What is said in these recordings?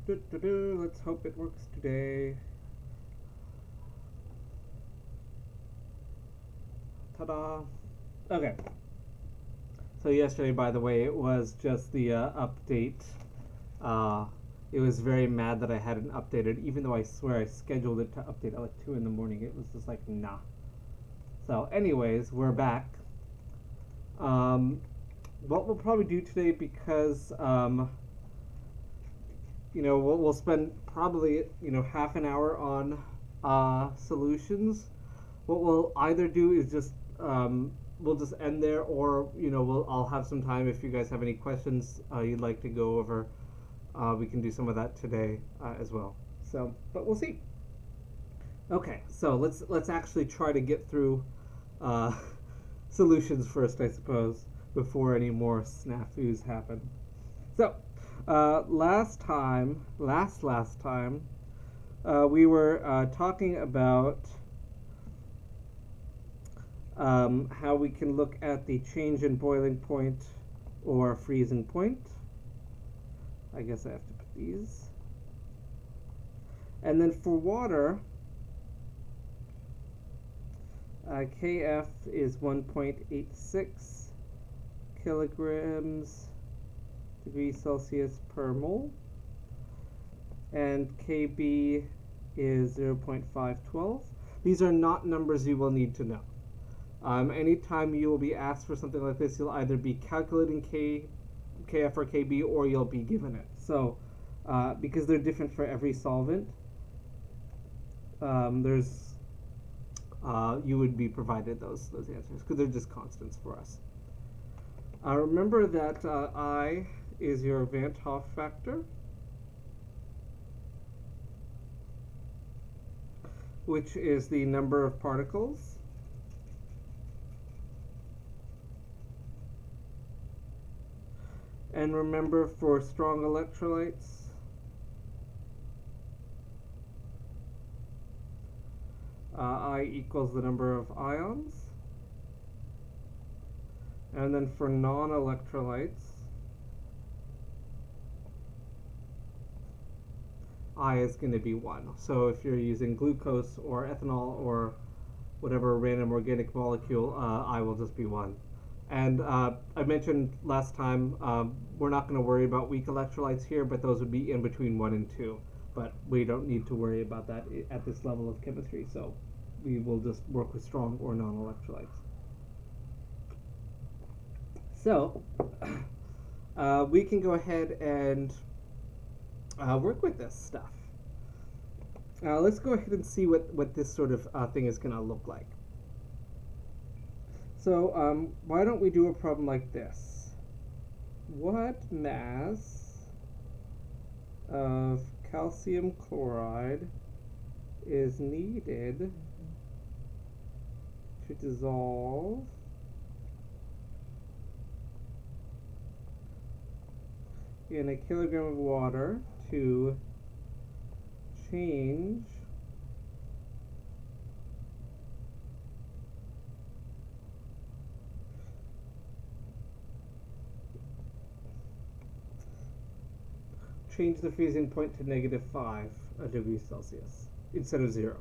Let's hope it works today. Ta-da! Okay. So yesterday, by the way, it was just the update. It was very mad that I hadn't updated, even though I swear I scheduled it to update at like 2 in the morning. It was just like, nah. So anyways, we're back. What we'll probably do today, because we'll spend probably half an hour on solutions. What we'll either do is just we'll just end there, or I'll have some time if you guys have any questions you'd like to go over. We can do some of that today as well. So, but we'll see. Okay, so let's actually try to get through solutions first, I suppose, before any more snafus happen. So, last time, we were talking about how we can look at the change in boiling point or freezing point. I guess I have to put these. And then for water, Kf is 1.86 kilograms degrees Celsius per mole, and Kb is 0.512. These are not numbers you will need to know. Anytime you will be asked for something like this, you'll either be calculating Kf or Kb, or you'll be given it. So, because they're different for every solvent, you would be provided those answers because they're just constants for us. Remember that I is your Van't Hoff factor, which is the number of particles. And remember, for strong electrolytes, I equals the number of ions. And then for non-electrolytes, I is going to be 1. So if you're using glucose or ethanol or whatever random organic molecule, I will just be 1. And I mentioned last time, we're not going to worry about weak electrolytes here, but those would be in between 1 and 2. But we don't need to worry about that at this level of chemistry, so we will just work with strong or non-electrolytes. So we can go ahead and work with this stuff. Let's go ahead and see what this sort of thing is going to look like. So why don't we do a problem like this? What mass of calcium chloride is needed to dissolve in a kilogram of water to change the freezing point to -5 degrees Celsius instead of 0.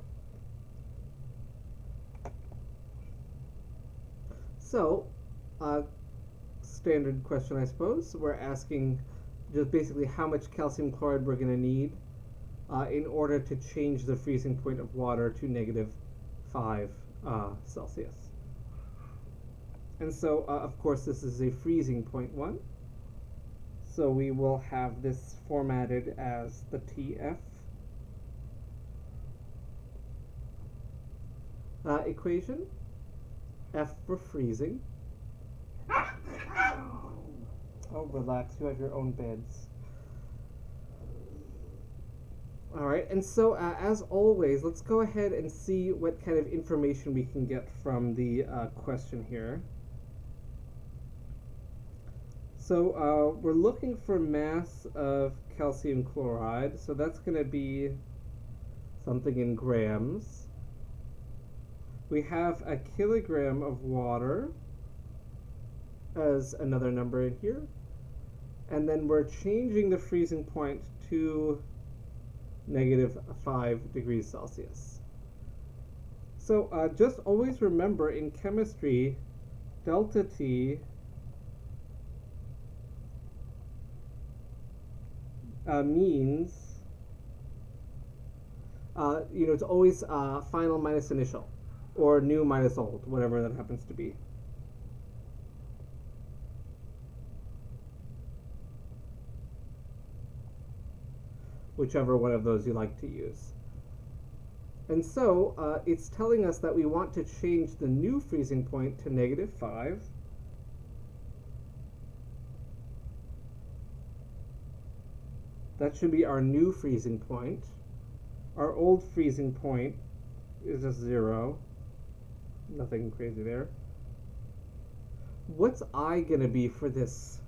So, standard question, I suppose. We're asking just basically how much calcium chloride we're going to need in order to change the freezing point of water to -5 Celsius. And so, of course, this is a freezing point one. So we will have this formatted as the TF equation. F for freezing. Oh, relax, you have your own beds. Alright, and so as always, let's go ahead and see what kind of information we can get from the question here. So we're looking for mass of calcium chloride, so that's going to be something in grams. We have a kilogram of water as another number in here, and then we're changing the freezing point to negative 5 degrees Celsius. So just always remember in chemistry, delta T means, it's always final minus initial, or new minus old, whatever that happens to be. Whichever one of those you like to use. And so it's telling us that we want to change the new freezing point to negative 5. That should be our new freezing point. Our old freezing point is just 0. Nothing crazy there. What's I going to be for this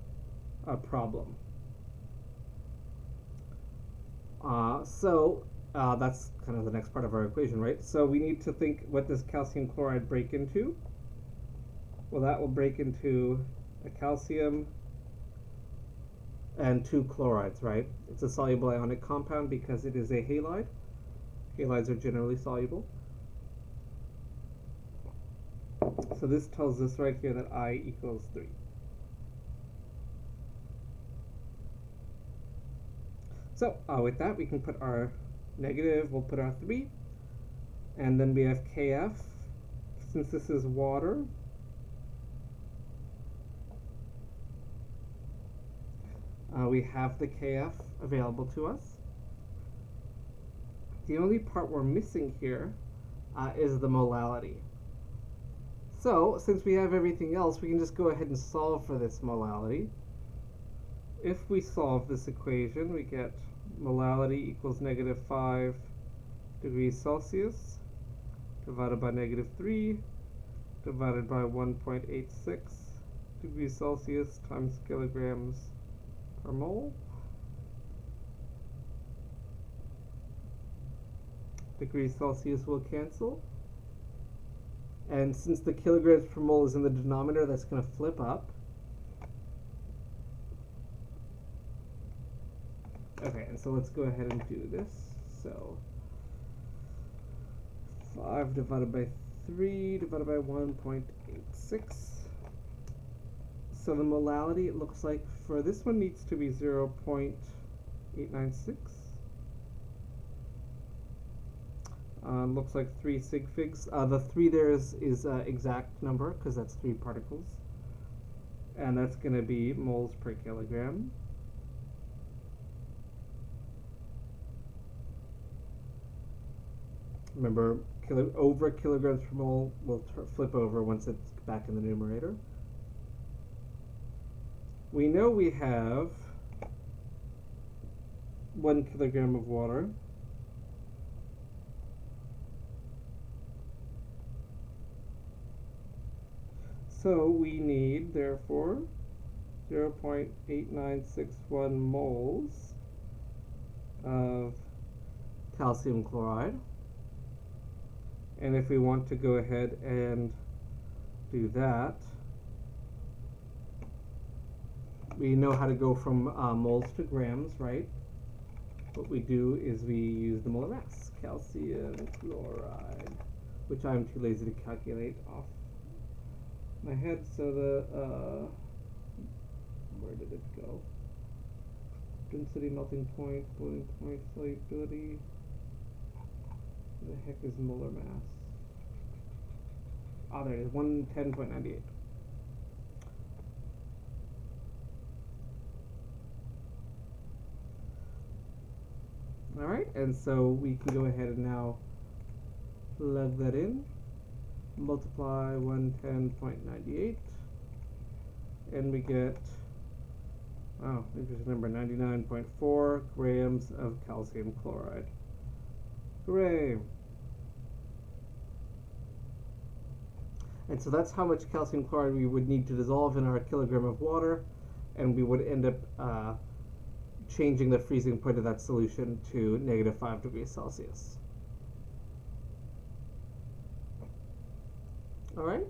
problem? So that's kind of the next part of our equation, right? So we need to think, what does calcium chloride break into? Well, that will break into a calcium and 2 chlorides, right? It's a soluble ionic compound because it is a halide. Halides are generally soluble. So this tells us right here that I equals 3. So with that, we can put our negative, we'll put our 3, and then we have Kf. Since this is water, we have the Kf available to us. The only part we're missing here is the molality. So since we have everything else, we can just go ahead and solve for this molality. If we solve this equation, we get molality equals negative 5 degrees Celsius divided by negative 3 divided by 1.86 degrees Celsius times kilograms per mole. Degrees Celsius will cancel. And since the kilograms per mole is in the denominator, that's going to flip up. Okay, and so let's go ahead and do this. So 5 divided by 3 divided by 1.86. So the molality, it looks like for this one needs to be 0.896. Looks like 3 sig figs. The 3 there is exact number because that's 3 particles. And that's going to be moles per kilogram. Remember, over kilograms per mole will flip over once it's back in the numerator. We know we have 1 kilogram of water. So we need, therefore, 0.8961 moles of calcium chloride. And if we want to go ahead and do that, we know how to go from moles to grams, right? What we do is we use the molar mass, calcium chloride, which I'm too lazy to calculate off my head. So the, where did it go? Density, melting point, boiling point, solubility. What the heck is molar mass? Oh, there it is, 110.98. Alright, and so we can go ahead and now plug that in, multiply 110.98, and we get, wow, interesting number, 99.4 grams of calcium chloride. Hooray! And so that's how much calcium chloride we would need to dissolve in our kilogram of water, and we would end up changing the freezing point of that solution to negative 5 degrees Celsius. All right?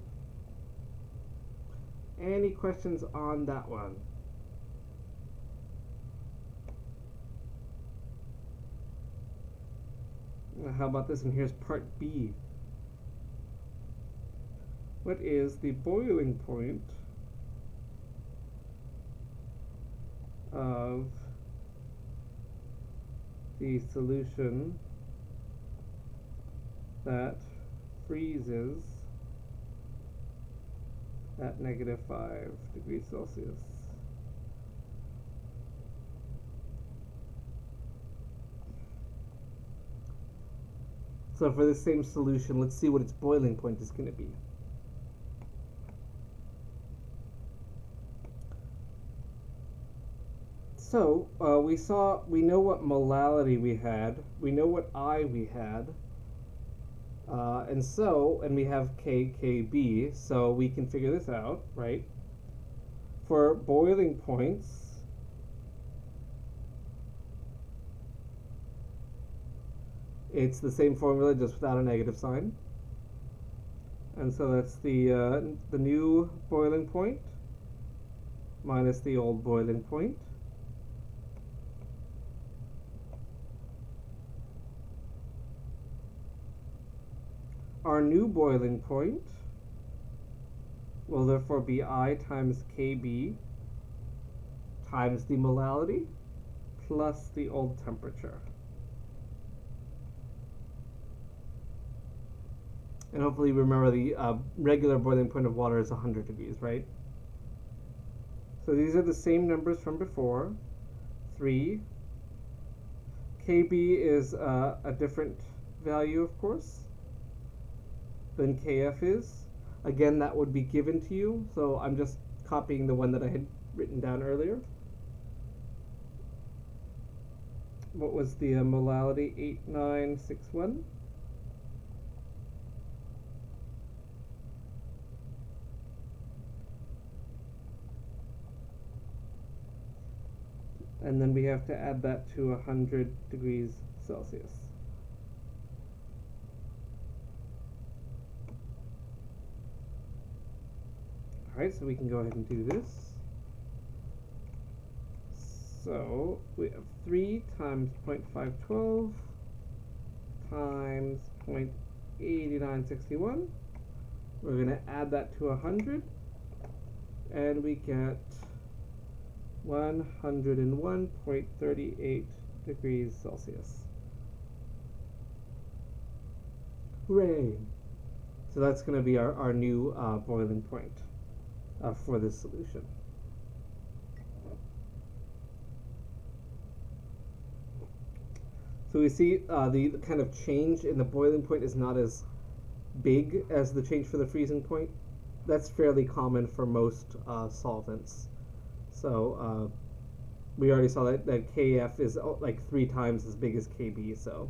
Any questions on that one? How about this? And here's part B. What is the boiling point of the solution that freezes at -5 degrees Celsius? So for the same solution, let's see what its boiling point is going to be. So we know what molality we had, we know what I we had, and we have KKB, so we can figure this out, right? For boiling points, it's the same formula, just without a negative sign. And so that's the new boiling point minus the old boiling point. Our new boiling point will therefore be I times Kb times the molality plus the old temperature. And hopefully remember the regular boiling point of water is 100 degrees, right? So these are the same numbers from before. 3. Kb is a different value, of course, than Kf is. Again, that would be given to you, so I'm just copying the one that I had written down earlier. What was the molality? 8961. And then we have to add that to 100 degrees Celsius. Alright, so we can go ahead and do this. So we have 3 times 0.512 times 0.8961. We're going to add that to 100, and we get 101.38 degrees Celsius. Hooray! So that's going to be our new boiling point for this solution. So we see the kind of change in the boiling point is not as big as the change for the freezing point. That's fairly common for most solvents. So we already saw that Kf is like 3 times as big as Kb, so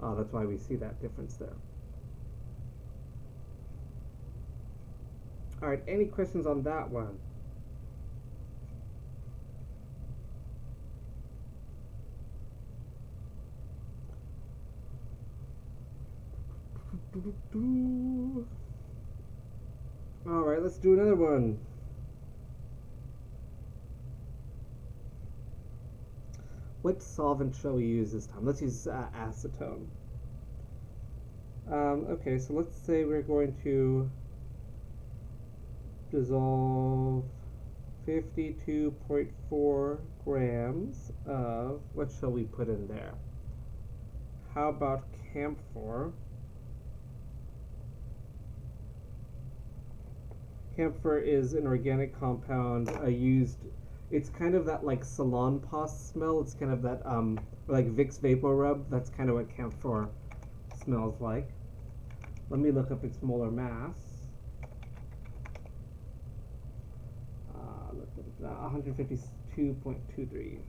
that's why we see that difference there. All right, any questions on that one? All right, let's do another one. What solvent shall we use this time? Let's use acetone. Okay, so let's say we're going to dissolve 52.4 grams of, what shall we put in there? How about camphor? Camphor is an organic compound used, it's kind of that like salon paste smell. It's kind of that like Vicks Vapor Rub. That's kind of what camphor smells like. Let me look up its molar mass. 152.23.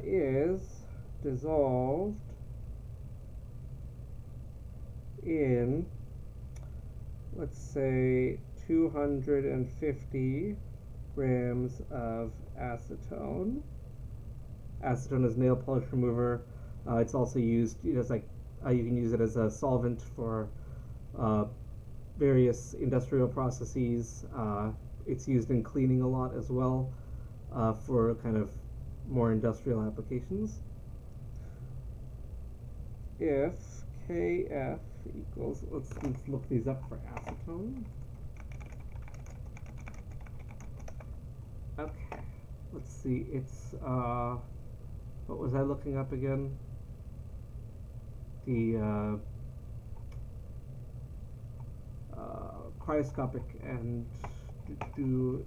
Is dissolved in, let's say, 250 grams of acetone. Acetone is nail polish remover. It's also used, you can use it as a solvent for various industrial processes. It's used in cleaning a lot as well. for kind of more industrial applications. If Kf equals, let's look these up for acetone. Okay, let's see, it's, what was I looking up again? The cryoscopic and do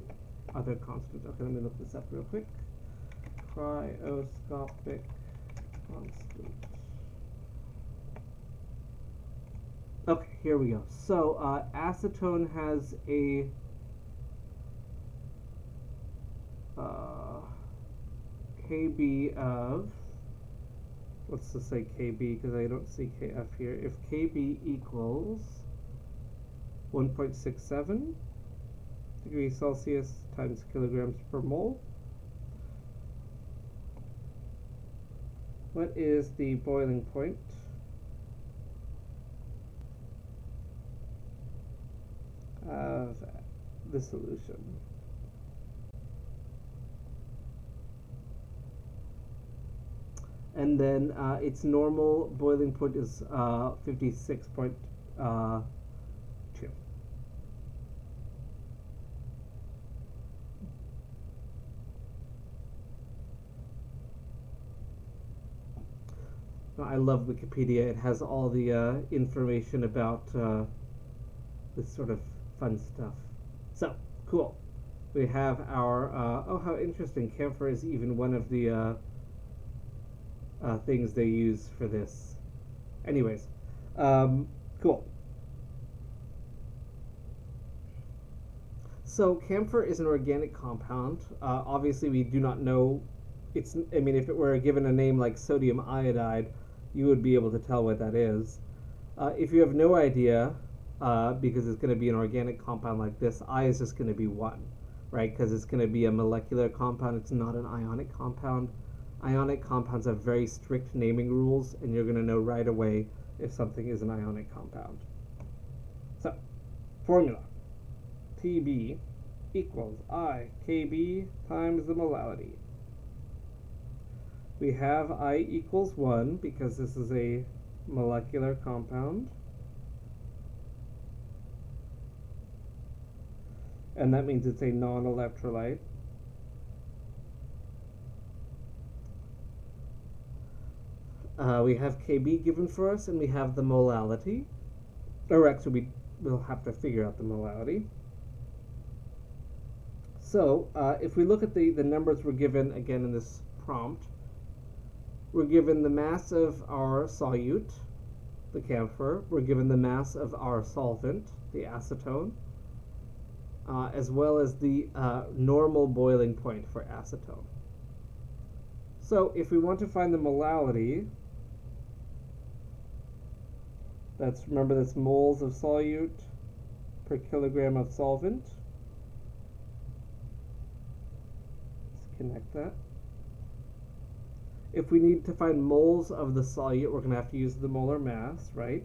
other constants. Okay, let me look this up real quick. Cryoscopic constant. Okay, here we go. So acetone has a Kb of, let's just say Kb because I don't see Kf here. If Kb equals 1.67 degrees Celsius times kilograms per mole, what is the boiling point of the solution? And then its normal boiling point is 56.2. I love Wikipedia. It has all the information about this sort of fun stuff. So, cool. We have our, oh, how interesting. Camphor is even one of the things they use for this. Anyways, cool. So camphor is an organic compound. Obviously, we do not know. It's. I mean, if it were given a name like sodium iodide, you would be able to tell what that is. If you have no idea, because it's going to be an organic compound like this, I is just going to be 1, right? Because it's going to be a molecular compound. It's not an ionic compound. Ionic compounds have very strict naming rules, and you're going to know right away if something is an ionic compound. So, formula. Tb equals I Kb times the molality. We have I equals 1 because this is a molecular compound. And that means it's a non-electrolyte. We have Kb given for us, and we have the molality. Or actually, we'll have to figure out the molality. So, if we look at the numbers we're given, again, in this prompt, we're given the mass of our solute, the camphor. We're given the mass of our solvent, the acetone, as well as the normal boiling point for acetone. So, if we want to find the molality, remember that's moles of solute per kilogram of solvent. Let's connect that. If we need to find moles of the solute, we're going to have to use the molar mass, right?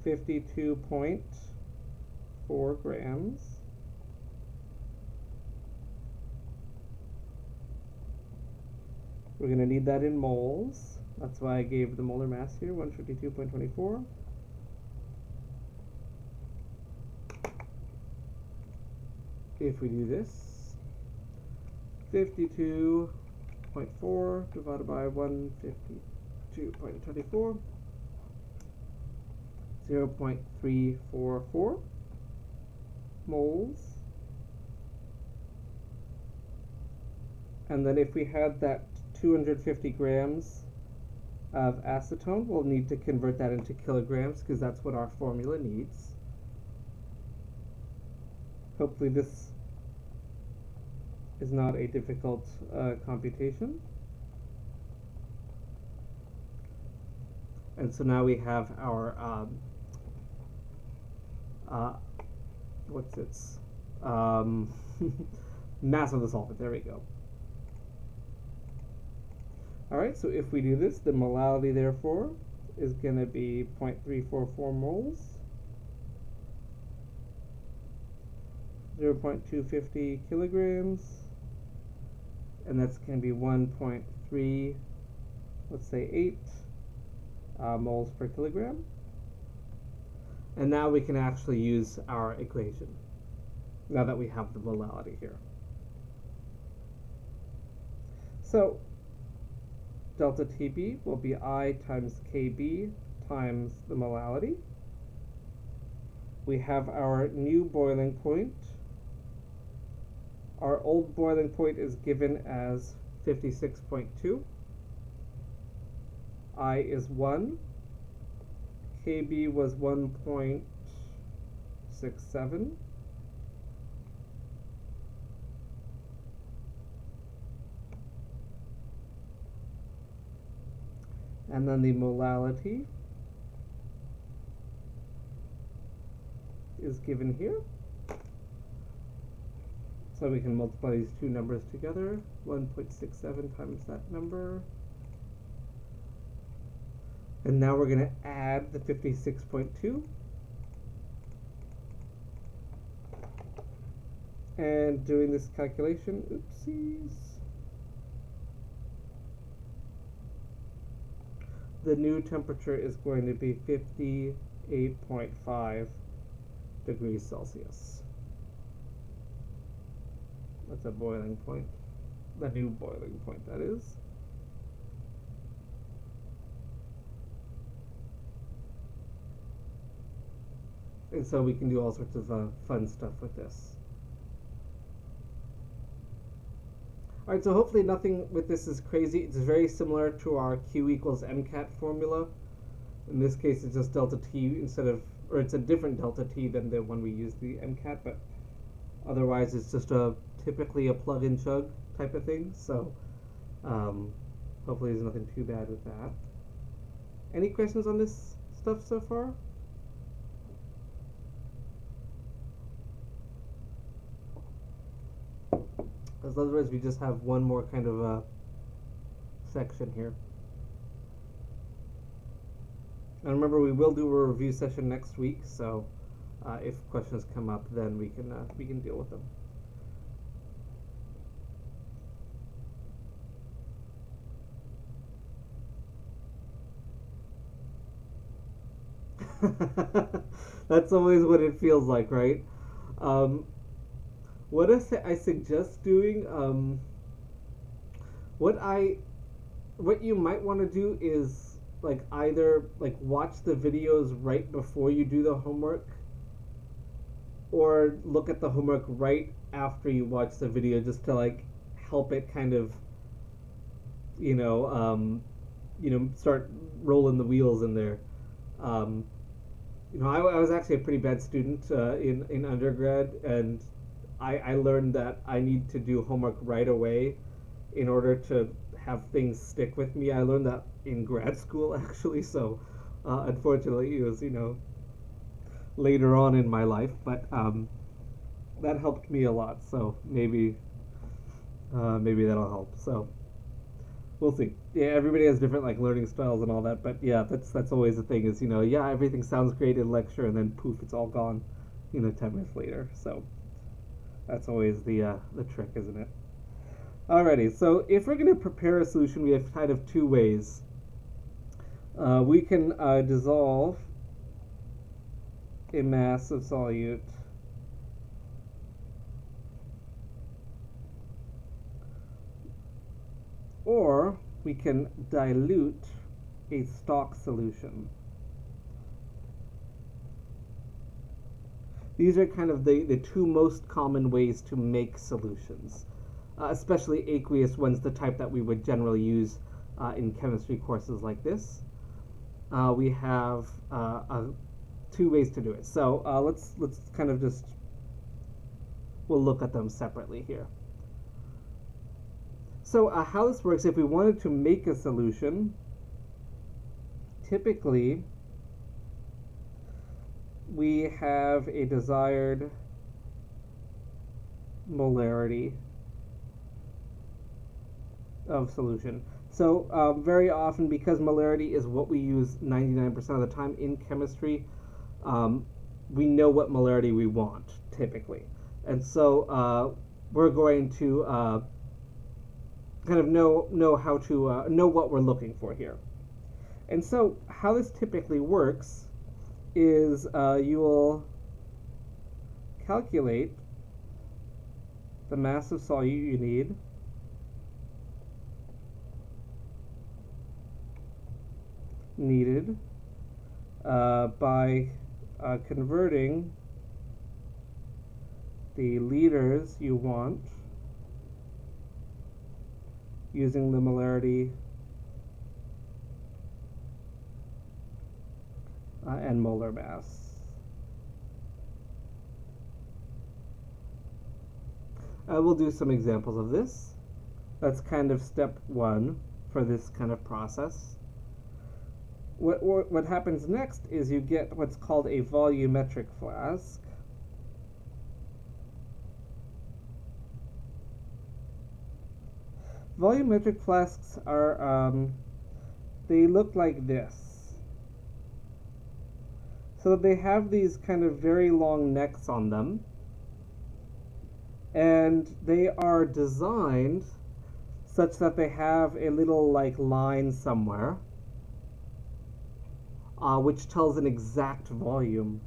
52.4 grams. We're going to need that in moles. That's why I gave the molar mass here, 152.24. If we do this, 52.4 divided by 152.24, 0.344 moles. And then if we had that 250 grams of acetone, we'll need to convert that into kilograms because that's what our formula needs. Hopefully this is not a difficult computation. And so now we have our, what's its, mass of the solvent. There we go. Alright, so if we do this, the molality therefore is going to be 0.344 moles, 0.250 kilograms, and that's going to be 1.3, let's say 8 moles per kilogram. And now we can actually use our equation, now that we have the molality here. So delta TB will be I times KB times the molality. We have our new boiling point. Our old boiling point is given as 56.2. I is 1. KB was 1.67. And then the molality is given here. So we can multiply these two numbers together. 1.67 times that number. And now we're going to add the 56.2. And doing this calculation, oopsies. The new temperature is going to be 58.5 degrees Celsius. That's a boiling point. The new boiling point, that is. And so we can do all sorts of fun stuff with this. Alright, so hopefully nothing with this is crazy. It's very similar to our Q equals MCAT formula. In this case, it's just delta T instead of, or it's a different delta T than the one we used the MCAT, but otherwise it's just typically a plug and chug type of thing. So hopefully there's nothing too bad with that. Any questions on this stuff so far? Because otherwise we just have one more kind of a section here. And remember, we will do a review session next week, so if questions come up, then we can deal with them. That's always what it feels like, right? What I suggest doing, what you might want to do is either watch the videos right before you do the homework, or look at the homework right after you watch the video, just to help it kind of start rolling the wheels in there. I was actually a pretty bad student in undergrad, and I learned that I need to do homework right away in order to have things stick with me. I learned that in grad school, actually, so unfortunately it was later on in my life, but that helped me a lot, so maybe that'll help. So we'll see. Yeah, everybody has different learning styles and all that, but yeah, that's always the thing is, yeah, everything sounds great in lecture, and then poof, it's all gone 10 minutes later. So that's always the trick, isn't it? Alrighty, so if we're going to prepare a solution, we have kind of two ways. We can dissolve a mass of solute or we can dilute a stock solution. These are kind of the two most common ways to make solutions, especially aqueous ones, the type that we would generally use in chemistry courses like this. We have two ways to do it. So let's kind of we'll look at them separately here. So how this works, if we wanted to make a solution, typically we have a desired molarity of solution. So very often, because molarity is what we use 99% of the time in chemistry, we know what molarity we want, typically. And so we're going to kind of know how to know what we're looking for here. And so how this typically works is you will calculate the mass of solute you needed by converting the liters you want using the molarity and molar mass. We'll do some examples of this. That's kind of step one for this kind of process. What happens next is you get what's called a volumetric flask. Volumetric flasks are, they look like this. So they have these kind of very long necks on them, and they are designed such that they have a little like line somewhere, which tells an exact volume.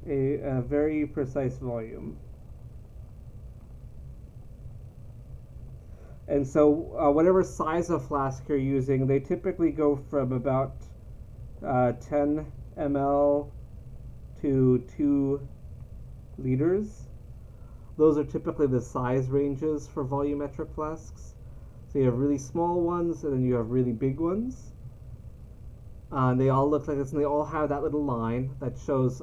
A very precise volume. And so whatever size of flask you're using, they typically go from about 10 ml to 2 liters. Those are typically the size ranges for volumetric flasks. So you have really small ones, and then you have really big ones. And they all look like this, and they all have that little line that shows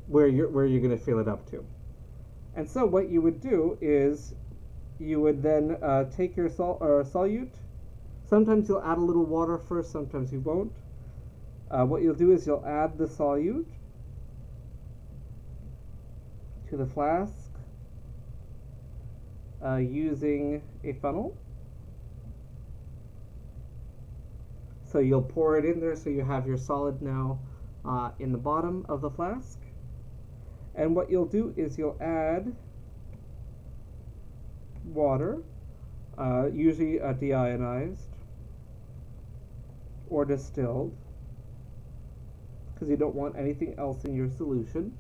where you're going to fill it up to. And so what you would do is you would then take your solute. Sometimes you'll add a little water first, sometimes you won't. What you'll do is you'll add the solute to the flask using a funnel. So you'll pour it in there, so you have your solid now in the bottom of the flask. And what you'll do is you'll add water, usually deionized or distilled, because you don't want anything else in your solution.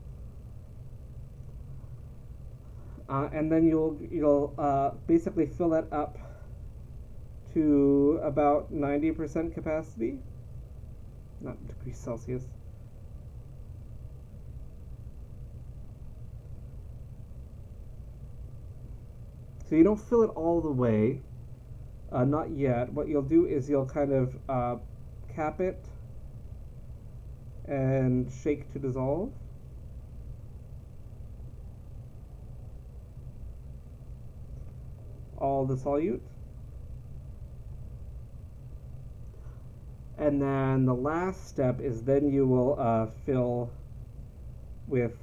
And then you'll basically fill that up to about 90% capacity, not degrees Celsius. So you don't fill it all the way, not yet. What you'll do is you'll kind of cap it and shake to dissolve. All the solute. And then the last step is then you will fill with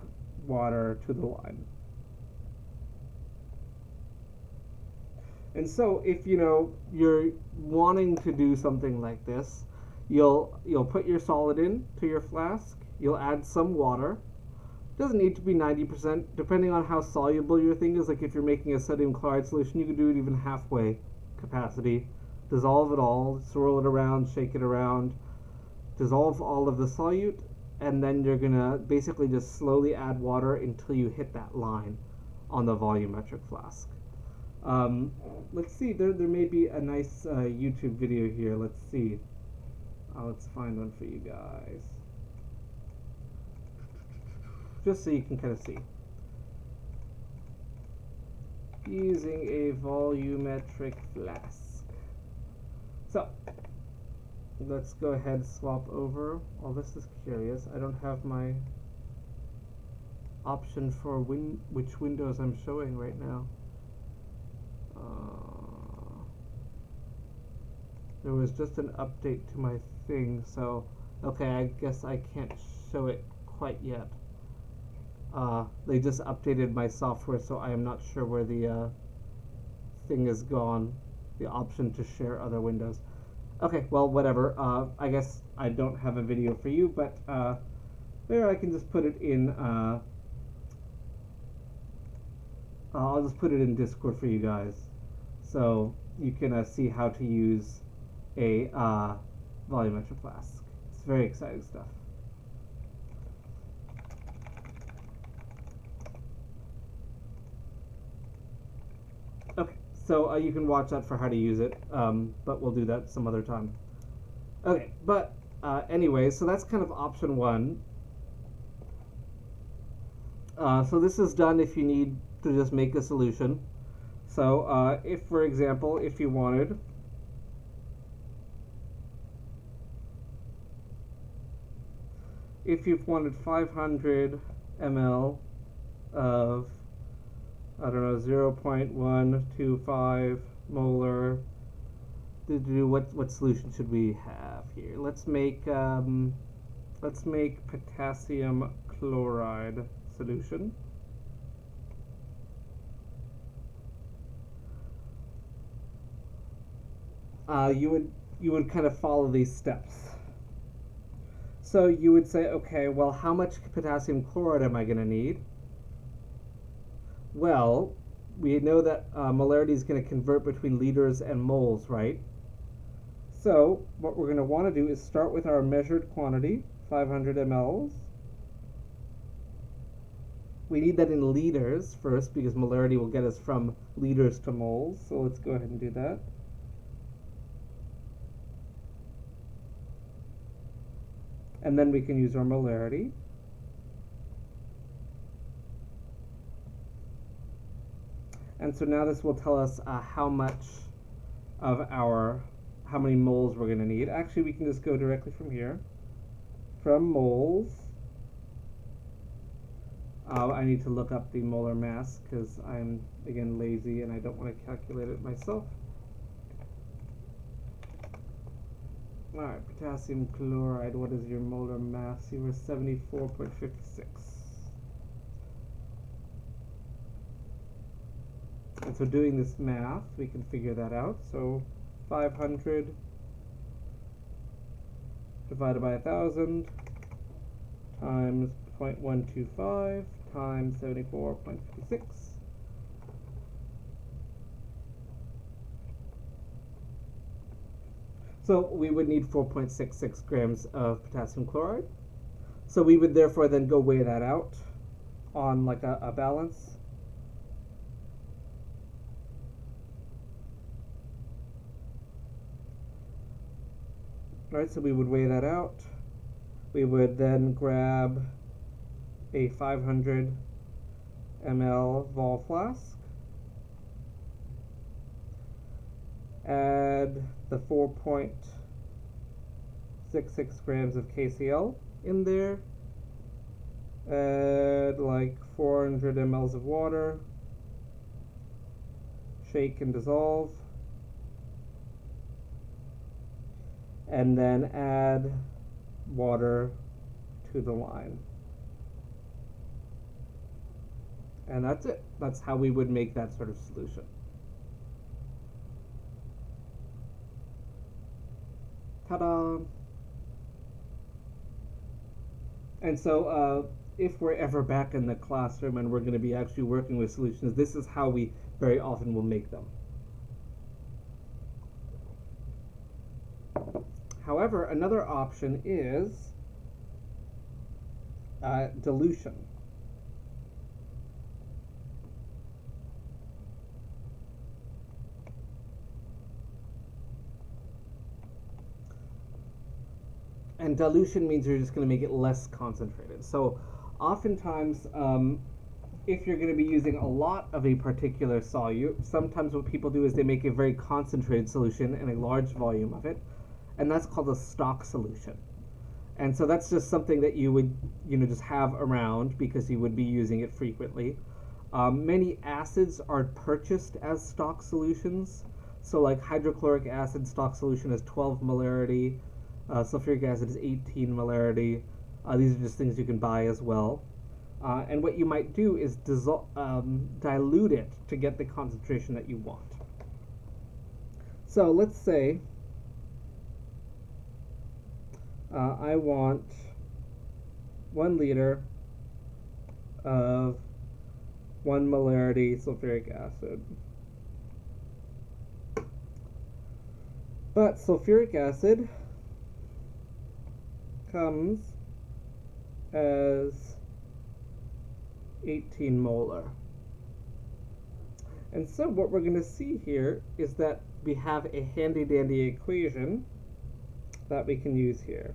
water to the line. And so if you're wanting to do something like this, you'll put your solid in to your flask, you'll add some water. It doesn't need to be 90%, depending on how soluble your thing is. Like if you're making a sodium chloride solution, you can do it even halfway capacity. Dissolve it all, swirl it around, shake it around, dissolve all of the solute, and then you're gonna basically just slowly add water until you hit that line on the volumetric flask. Let's see, there may be a nice YouTube video here. Let's see. Let's find one for you guys. Just so you can kind of see. Using a volumetric flask. So, let's go ahead and swap over. Oh, this is curious. I don't have my option for which windows I'm showing right now. There was just an update to my thing, so okay, I guess I can't show it quite yet. They just updated my software, so I am not sure where the thing is gone, the option to share other windows. Okay, well, whatever. I guess I don't have a video for you, but There, I can just put it in, I'll just put it in Discord for you guys, so you can see how to use a volumetric flask. It's very exciting stuff. Okay, so you can watch that for how to use it, but we'll do that some other time. Okay, but anyway, so that's kind of option one. So this is done if you need to just make a solution. So if, for example, if you wanted if you've wanted 500 ml of, I don't know, 0.125 molar, what solution should we have here? Let's make potassium chloride solution. You would kind of follow these steps. So you would say, okay, well, how much potassium chloride am I going to need? Well, we know that molarity is going to convert between liters and moles, right? So what we're going to want to do is start with our measured quantity, 500 mLs. We need that in liters first because molarity will get us from liters to moles. So let's go ahead and do that. And then we can use our molarity. And so now this will tell us how many moles we're going to need. Actually, we can just go directly from here. From moles, I need to look up the molar mass because I'm, again, lazy and I don't want to calculate it myself. Alright, potassium chloride, what is your molar mass? You were 74.56. And so doing this math, we can figure that out. So 500 divided by 1,000 times 0.125 times 74.56. So we would need 4.66 grams of potassium chloride. So we would therefore then go weigh that out on like a balance. Right, so we would weigh that out. We would then grab a 500 ml vol flask, add the 4.66 grams of KCl in there, add like 400 mLs of water, shake and dissolve, and then add water to the line. And that's it. That's how we would make that sort of solution. Ta-da! And so if we're ever back in the classroom and we're going to be actually working with solutions, this is how we very often will make them. However, another option is dilution. And dilution means you're just going to make it less concentrated. So oftentimes, if you're going to be using a lot of a particular solute, sometimes what people do is they make a very concentrated solution in a large volume of it, and that's called a stock solution. And so that's just something that you would, just have around because you would be using it frequently. Many acids are purchased as stock solutions. So like hydrochloric acid stock solution is 12 molarity. Sulfuric acid is 18 molarity. These are just things you can buy as well. And what you might do is dilute it to get the concentration that you want. So let's say I want 1 liter of 1 molarity sulfuric acid. But sulfuric acid comes as 18 molar. And so what we're going to see here is that we have a handy-dandy equation that we can use here.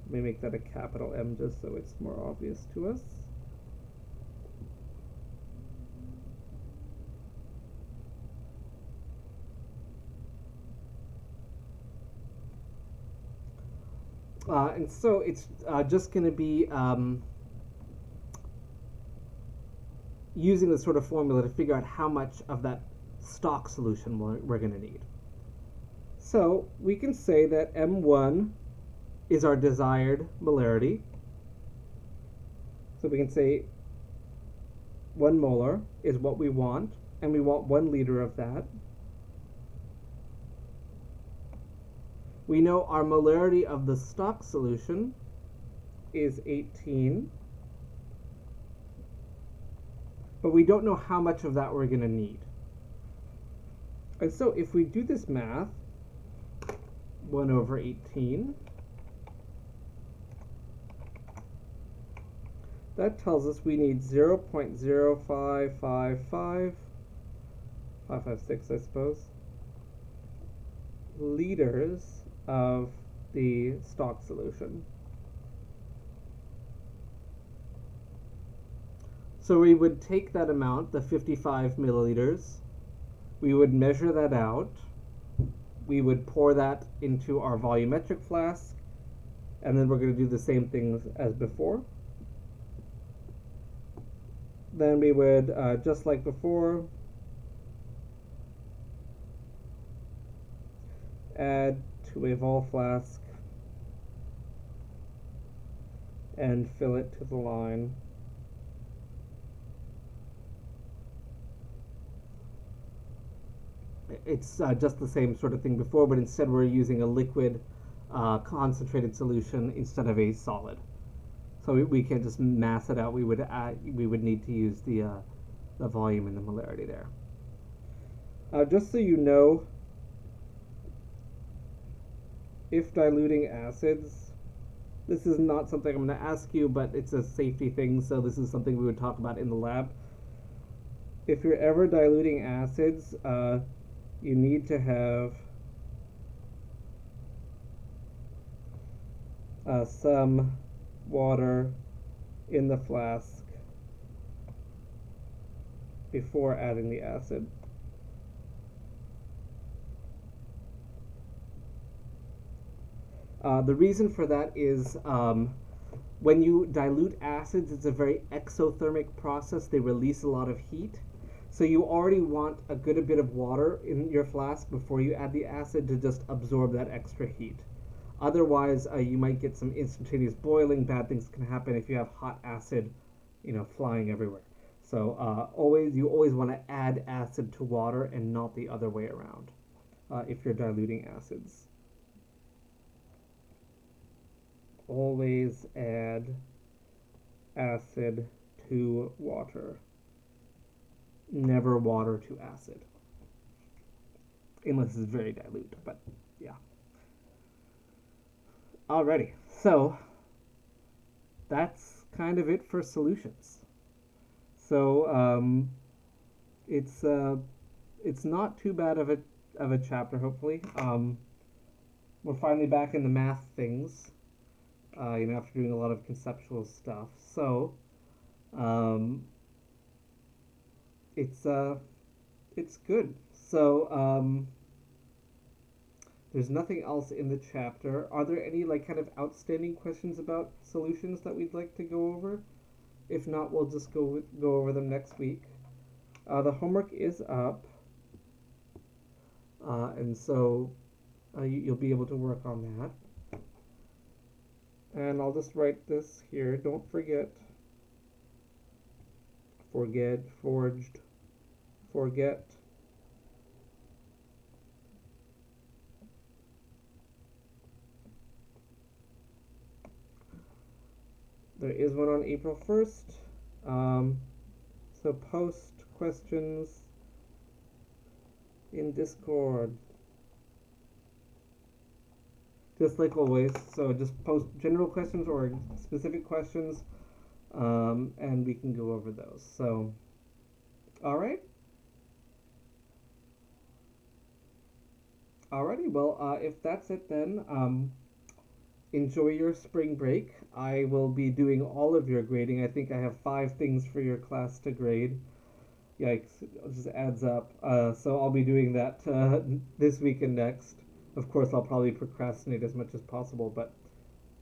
Let me make that a capital M just so it's more obvious to us. And so it's just going to be using this sort of formula to figure out how much of that stock solution we're going to need. So we can say that M1 is our desired molarity. So we can say 1 molar is what we want, and we want 1 liter of that. We know our molarity of the stock solution is 18, but we don't know how much of that we're going to need. And so if we do this math, 1 over 18, that tells us we need 0.0555, 556 I suppose, liters of the stock solution. So we would take that amount, the 55 milliliters, we would measure that out, we would pour that into our volumetric flask, and then we're going to do the same things as before. Then we would, just like before, add to a vol flask and fill it to the line. It's just the same sort of thing before, but instead we're using a liquid concentrated solution instead of a solid. So we can't just mass it out. We would need to use the volume and the molarity there. Just so you know, if diluting acids, this is not something I'm going to ask you, but it's a safety thing, so this is something we would talk about in the lab. If you're ever diluting acids, you need to have some water in the flask before adding the acid. The reason for that is when you dilute acids, it's a very exothermic process. They release a lot of heat. So you already want a good bit of water in your flask before you add the acid to just absorb that extra heat. Otherwise, you might get some instantaneous boiling. Bad things can happen if you have hot acid, flying everywhere. So you always want to add acid to water and not the other way around if you're diluting acids. Always add acid to water. Never water to acid. Unless it's very dilute, but yeah. Alrighty, so that's kind of it for solutions. So it's not too bad of a chapter, hopefully. We're finally back in the math things. After doing a lot of conceptual stuff. So, it's good. So, there's nothing else in the chapter. Are there any kind of outstanding questions about solutions that we'd like to go over? If not, we'll just go over them next week. The homework is up, and so you'll be able to work on that. And I'll just write this here. Don't forget. Forged. Forget. There is one on April 1st. So post questions in Discord. Just like always. So just post general questions or specific questions, and we can go over those. So, all right. Alrighty. Well, if that's it, then enjoy your spring break. I will be doing all of your grading. I think I have 5 things for your class to grade. Yikes, it just adds up. So I'll be doing that this week and next. Of course, I'll probably procrastinate as much as possible, but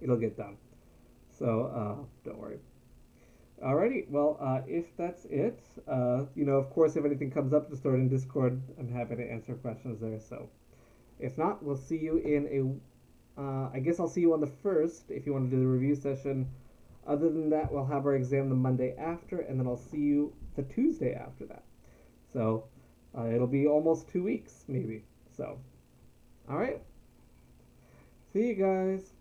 it'll get done. So don't worry. Alrighty, well, if that's it, of course, if anything comes up, just throw it in Discord. I'm happy to answer questions there. So if not, we'll see you in I guess I'll see you on the 1st if you want to do the review session. Other than that, we'll have our exam the Monday after, and then I'll see you the Tuesday after that. So it'll be almost 2 weeks, maybe. So, all right. See you guys.